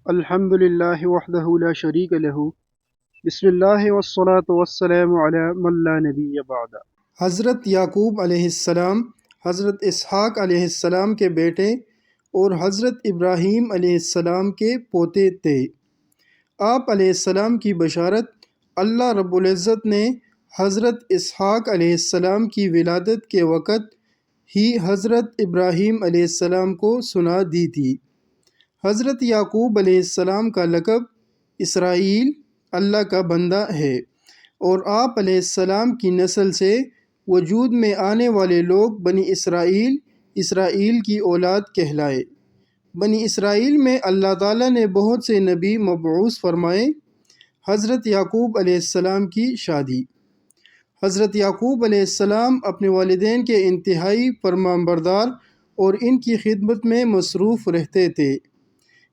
الحمد للہ وحدہ لا شریک لہ بسم اللہ والصلاة والسلام علی من لا نبی بعد۔ حضرت یعقوب علیہ السلام حضرت اسحاق علیہ السلام کے بیٹے اور حضرت ابراہیم علیہ السلام کے پوتے تھے۔ آپ علیہ السلام کی بشارت اللہ رب العزت نے حضرت اسحاق علیہ السلام کی ولادت کے وقت ہی حضرت ابراہیم علیہ السلام کو سنا دی تھی۔ حضرت یعقوب علیہ السلام کا لقب اسرائیل اللہ کا بندہ ہے، اور آپ علیہ السلام کی نسل سے وجود میں آنے والے لوگ بنی اسرائیل، اسرائیل کی اولاد کہلائے۔ بنی اسرائیل میں اللہ تعالیٰ نے بہت سے نبی مبعوث فرمائے۔ حضرت یعقوب علیہ السلام کی شادی۔ حضرت یعقوب علیہ السلام اپنے والدین کے انتہائی فرمانبردار اور ان کی خدمت میں مصروف رہتے تھے۔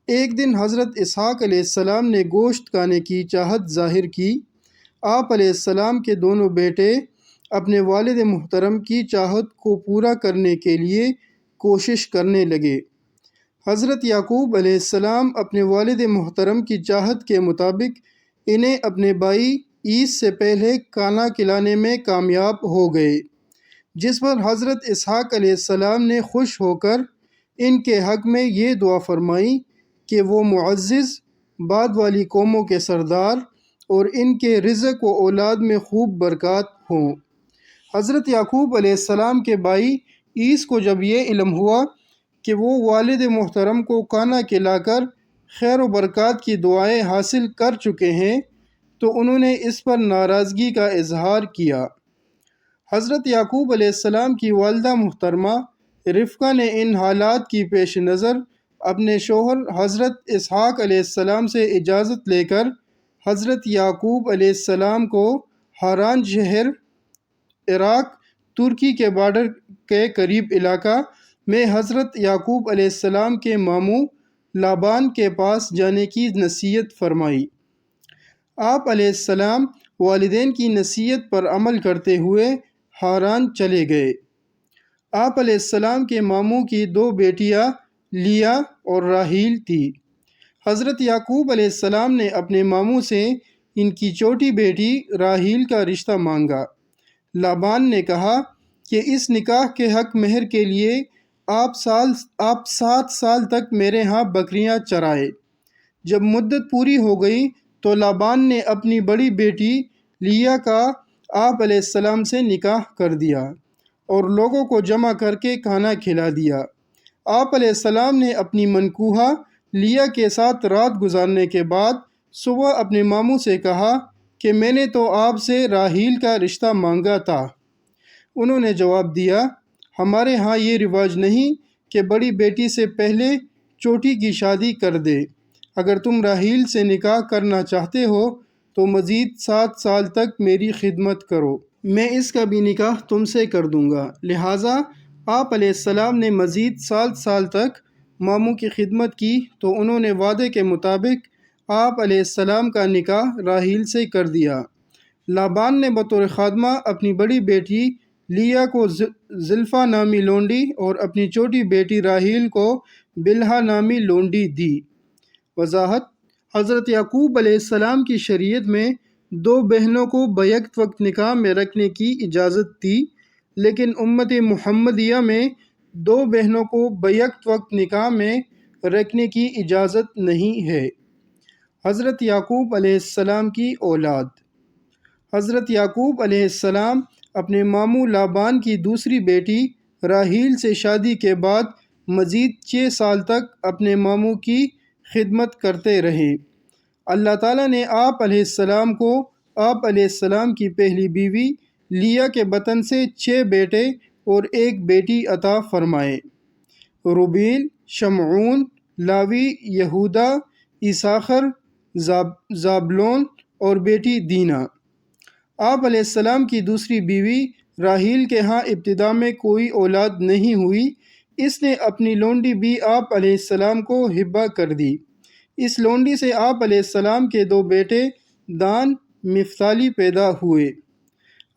ایک دن حضرت اسحاق علیہ السلام نے گوشت کھانے کی چاہت ظاہر کی۔ آپ علیہ السلام کے دونوں بیٹے اپنے والد محترم کی چاہت کو پورا کرنے کے لیے کوشش کرنے لگے۔ حضرت یعقوب علیہ السلام اپنے والد محترم کی چاہت کے مطابق انہیں اپنے بھائی عیس سے پہلے کھانا کھلانے میں کامیاب ہو گئے، جس پر حضرت اسحاق علیہ السلام نے خوش ہو کر ان کے حق میں یہ دعا فرمائی کہ وہ معزز بعد والی قوموں کے سردار اور ان کے رزق و اولاد میں خوب برکات ہوں۔ حضرت یعقوب علیہ السلام کے بھائی عیس کو جب یہ علم ہوا کہ وہ والد محترم کو کھانا کھلا کر خیر و برکات کی دعائیں حاصل کر چکے ہیں، تو انہوں نے اس پر ناراضگی کا اظہار کیا۔ حضرت یعقوب علیہ السلام کی والدہ محترمہ رفقہ نے ان حالات کی پیش نظر اپنے شوہر حضرت اسحاق علیہ السلام سے اجازت لے کر حضرت یعقوب علیہ السلام کو ہاران شہر، عراق، ترکی کے بارڈر کے قریب علاقہ میں حضرت یعقوب علیہ السلام کے ماموں لابان کے پاس جانے کی نصیحت فرمائی۔ آپ علیہ السلام والدین کی نصیحت پر عمل کرتے ہوئے ہاران چلے گئے۔ آپ علیہ السلام کے ماموں کی دو بیٹیاں لیا اور راحیل تھی۔ حضرت یعقوب علیہ السلام نے اپنے ماموں سے ان کی چھوٹی بیٹی راحیل کا رشتہ مانگا۔ لابان نے کہا کہ اس نکاح کے حق مہر کے لیے آپ 7 سال تک میرے ہاں بکریاں چرائے۔ جب مدت پوری ہو گئی تو لابان نے اپنی بڑی بیٹی لیا کا آپ علیہ السلام سے نکاح کر دیا اور لوگوں کو جمع کر کے کھانا کھلا دیا۔ آپ علیہ السلام نے اپنی منکوحہ لیا کے ساتھ رات گزارنے کے بعد صبح اپنے ماموں سے کہا کہ میں نے تو آپ سے راحیل کا رشتہ مانگا تھا۔ انہوں نے جواب دیا، ہمارے ہاں یہ رواج نہیں کہ بڑی بیٹی سے پہلے چھوٹی کی شادی کر دے۔ اگر تم راحیل سے نکاح کرنا چاہتے ہو تو مزید 7 سال تک میری خدمت کرو، میں اس کا بھی نکاح تم سے کر دوں گا۔ لہٰذا آپ علیہ السلام نے مزید 7 سال تک ماموں کی خدمت کی تو انہوں نے وعدے کے مطابق آپ علیہ السلام کا نکاح راحیل سے کر دیا۔ لابان نے بطور خادمہ اپنی بڑی بیٹی لیا کو زلفا نامی لونڈی اور اپنی چھوٹی بیٹی راحیل کو بلہا نامی لونڈی دی۔ وضاحت: حضرت یعقوب علیہ السلام کی شریعت میں 2 بہنوں کو بیک وقت نکاح میں رکھنے کی اجازت تھی، لیکن امت محمدیہ میں 2 بہنوں کو بیک وقت نکاح میں رکھنے کی اجازت نہیں ہے۔ حضرت یعقوب علیہ السلام کی اولاد۔ حضرت یعقوب علیہ السلام اپنے ماموں لابان کی دوسری بیٹی راحیل سے شادی کے بعد مزید 6 سال تک اپنے ماموں کی خدمت کرتے رہے۔ اللہ تعالیٰ نے آپ علیہ السلام کو آپ علیہ السلام کی پہلی بیوی لیا کے بطن سے 6 بیٹے اور 1 بیٹی عطا فرمائے: روبیل، شمعون، لاوی، یہودا، اساخر، زابلون اور بیٹی دینا۔ آپ علیہ السلام کی دوسری بیوی راحیل کے ہاں ابتدا میں کوئی اولاد نہیں ہوئی۔ اس نے اپنی لونڈی بھی آپ علیہ السلام کو ہبہ کر دی۔ اس لونڈی سے آپ علیہ السلام کے 2 بیٹے دان، مفتالی پیدا ہوئے۔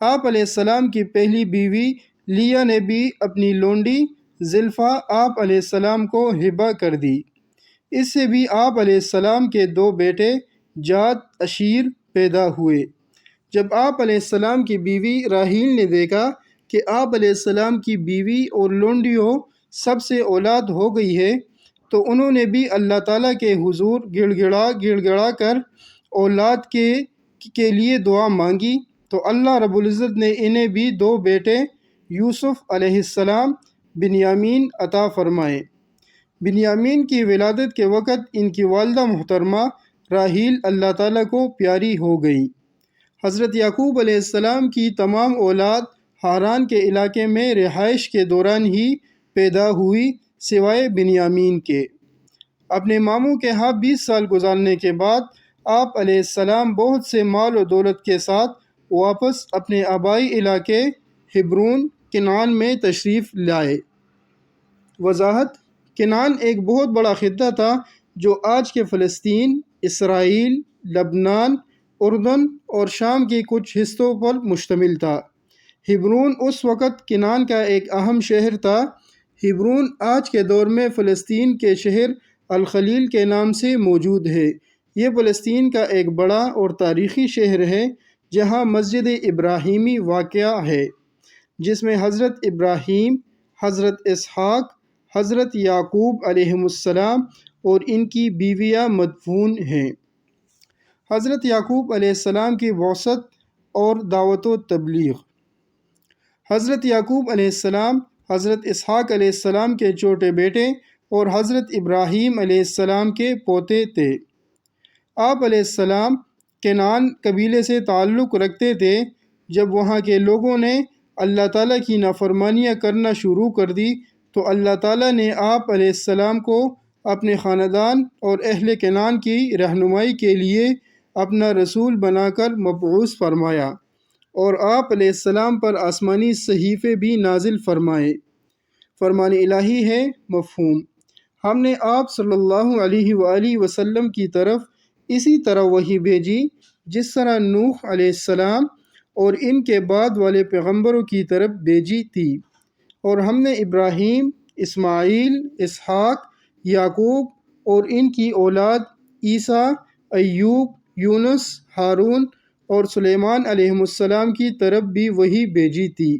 آپ علیہ السلام کی پہلی بیوی لیا نے بھی اپنی لونڈی زلفا آپ علیہ السلام کو ہبہ کر دی۔ اس سے بھی آپ علیہ السلام کے 2 بیٹے جاد اشیر پیدا ہوئے۔ جب آپ علیہ السلام کی بیوی راحیل نے دیکھا کہ آپ علیہ السلام کی بیوی اور لونڈیوں سب سے اولاد ہو گئی ہے، تو انہوں نے بھی اللہ تعالیٰ کے حضور گڑ گڑا کر اولاد کے لیے دعا مانگی، تو اللہ رب العزت نے انہیں بھی 2 بیٹے یوسف علیہ السلام بنیامین عطا فرمائے۔ بنیامین کی ولادت کے وقت ان کی والدہ محترمہ راحیل اللہ تعالیٰ کو پیاری ہو گئی۔ حضرت یعقوب علیہ السلام کی تمام اولاد ہاران کے علاقے میں رہائش کے دوران ہی پیدا ہوئی، سوائے بنیامین کے۔ اپنے ماموں کے ہاں 20 سال گزارنے کے بعد آپ علیہ السلام بہت سے مال و دولت کے ساتھ واپس اپنے آبائی علاقے ہبرون کنعان میں تشریف لائے۔ وضاحت: کنعان ایک بہت بڑا خطہ تھا جو آج کے فلسطین، اسرائیل، لبنان، اردن اور شام کے کچھ حصوں پر مشتمل تھا۔ ہبرون اس وقت کنعان کا ایک اہم شہر تھا۔ ہبرون آج کے دور میں فلسطین کے شہر الخلیل کے نام سے موجود ہے۔ یہ فلسطین کا ایک بڑا اور تاریخی شہر ہے جہاں مسجد ابراہیمی واقع ہے، جس میں حضرت ابراہیم، حضرت اسحاق، حضرت یعقوب علیہ السلام اور ان کی بیویاں مدفون ہیں۔ حضرت یعقوب علیہ السلام کی بعثت اور دعوت و تبلیغ۔ حضرت یعقوب علیہ السلام حضرت اسحاق علیہ السلام کے چھوٹے بیٹے اور حضرت ابراہیم علیہ السلام کے پوتے تھے۔ آپ علیہ السلام کنعان قبیلے سے تعلق رکھتے تھے۔ جب وہاں کے لوگوں نے اللہ تعالیٰ کی نافرمانیاں کرنا شروع کر دی تو اللہ تعالیٰ نے آپ علیہ السلام کو اپنے خاندان اور اہل کنعان کی رہنمائی کے لیے اپنا رسول بنا کر مبعوث فرمایا، اور آپ علیہ السلام پر آسمانی صحیفے بھی نازل فرمائے۔ فرمان الہی ہے مفہوم: ہم نے آپ صلی اللہ علیہ وآلہ وسلم کی طرف اسی طرح وحی بھیجی جس طرح نوح علیہ السلام اور ان کے بعد والے پیغمبروں کی طرف بھیجی تھی، اور ہم نے ابراہیم، اسماعیل، اسحاق، یعقوب اور ان کی اولاد عیسیٰ، ایوب، یونس، ہارون اور سلیمان علیہ السلام کی طرف بھی وحی بھیجی تھی۔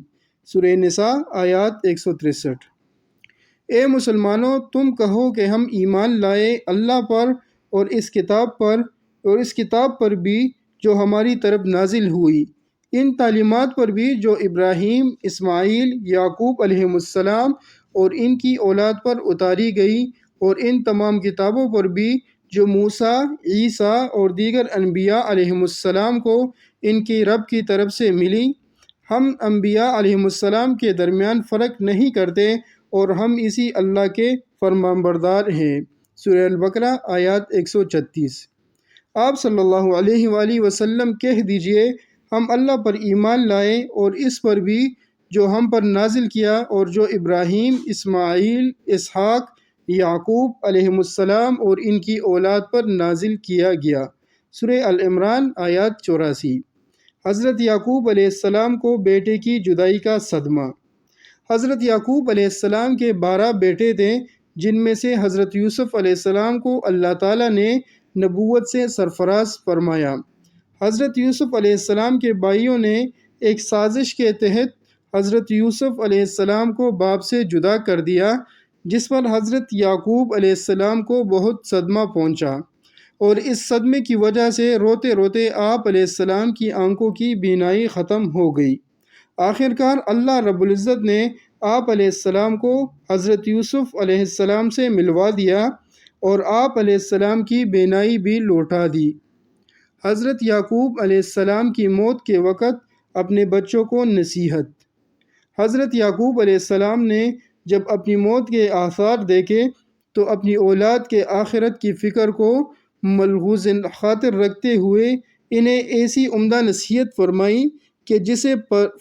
سورہ نساء آیات 163۔ اے مسلمانوں، تم کہو کہ ہم ایمان لائے اللہ پر اور اس کتاب پر بھی جو ہماری طرف نازل ہوئی، ان تعلیمات پر بھی جو ابراہیم، اسماعیل، یعقوب علیہ السلام اور ان کی اولاد پر اتاری گئی، اور ان تمام کتابوں پر بھی جو موسیٰ، عیسیٰ اور دیگر انبیاء علیہ السلام کو ان کی رب کی طرف سے ملی۔ ہم انبیاء علیہ السلام کے درمیان فرق نہیں کرتے اور ہم اسی اللہ کے فرمانبردار ہیں۔ سورہ البقرہ آیات 136۔ آپ صلی اللہ علیہ وآلہ وسلم کہہ دیجئے، ہم اللہ پر ایمان لائے اور اس پر بھی جو ہم پر نازل کیا اور جو ابراہیم، اسماعیل، اسحاق، یعقوب علیہ السلام اور ان کی اولاد پر نازل کیا گیا۔ سورہ العمران آیات 84۔ حضرت یعقوب علیہ السلام کو بیٹے کی جدائی کا صدمہ۔ حضرت یعقوب علیہ السلام کے 12 بیٹے تھے، جن میں سے حضرت یوسف علیہ السلام کو اللہ تعالیٰ نے نبوت سے سرفراز فرمایا۔ حضرت یوسف علیہ السلام کے بھائیوں نے ایک سازش کے تحت حضرت یوسف علیہ السلام کو باپ سے جدا کر دیا، جس پر حضرت یعقوب علیہ السلام کو بہت صدمہ پہنچا، اور اس صدمے کی وجہ سے روتے روتے آپ علیہ السلام کی آنکھوں کی بینائی ختم ہو گئی۔ آخرکار اللہ رب العزت نے آپ علیہ السلام کو حضرت یوسف علیہ السلام سے ملوا دیا اور آپ علیہ السلام کی بینائی بھی لوٹا دی۔ حضرت یعقوب علیہ السلام کی موت کے وقت اپنے بچوں کو نصیحت۔ حضرت یعقوب علیہ السلام نے جب اپنی موت کے آثار دیکھے تو اپنی اولاد کے آخرت کی فکر کو ملحوظ خاطر رکھتے ہوئے انہیں ایسی عمدہ نصیحت فرمائی کہ جسے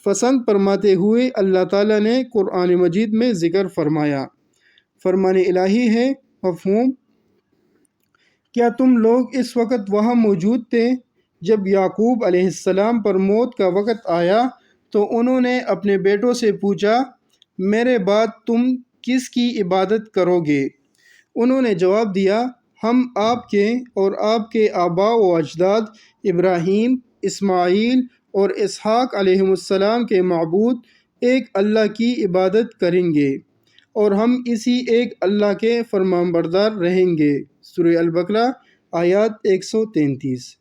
پسند فرماتے ہوئے اللہ تعالیٰ نے قرآن مجید میں ذکر فرمایا۔ فرمان الہی ہے مفہوم: کیا تم لوگ اس وقت وہاں موجود تھے جب یعقوب علیہ السلام پر موت کا وقت آیا تو انہوں نے اپنے بیٹوں سے پوچھا، میرے بعد تم کس کی عبادت کرو گے؟ انہوں نے جواب دیا، ہم آپ کے اور آپ کے آباء و اجداد ابراہیم، اسماعیل اور اسحاق علیہم السلام کے معبود ایک اللہ کی عبادت کریں گے اور ہم اسی ایک اللہ کے فرمانبردار رہیں گے۔ سورہ البقرہ آیات 133۔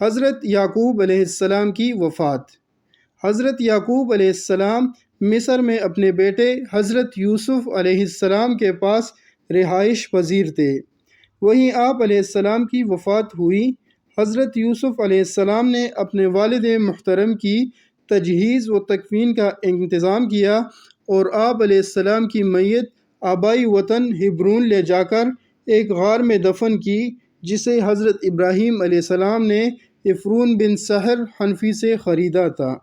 حضرت یعقوب علیہ السلام کی وفات۔ حضرت یعقوب علیہ السلام مصر میں اپنے بیٹے حضرت یوسف علیہ السلام کے پاس رہائش پذیر تھے، وہیں آپ علیہ السلام کی وفات ہوئی۔ حضرت یوسف علیہ السلام نے اپنے والد محترم کی تجہیز و تکفین کا انتظام کیا اور آپ علیہ السلام کی میت آبائی وطن ہبرون لے جا کر ایک غار میں دفن کی، جسے حضرت ابراہیم علیہ السلام نے عفرون بن سہر حنفی سے خریدا تھا۔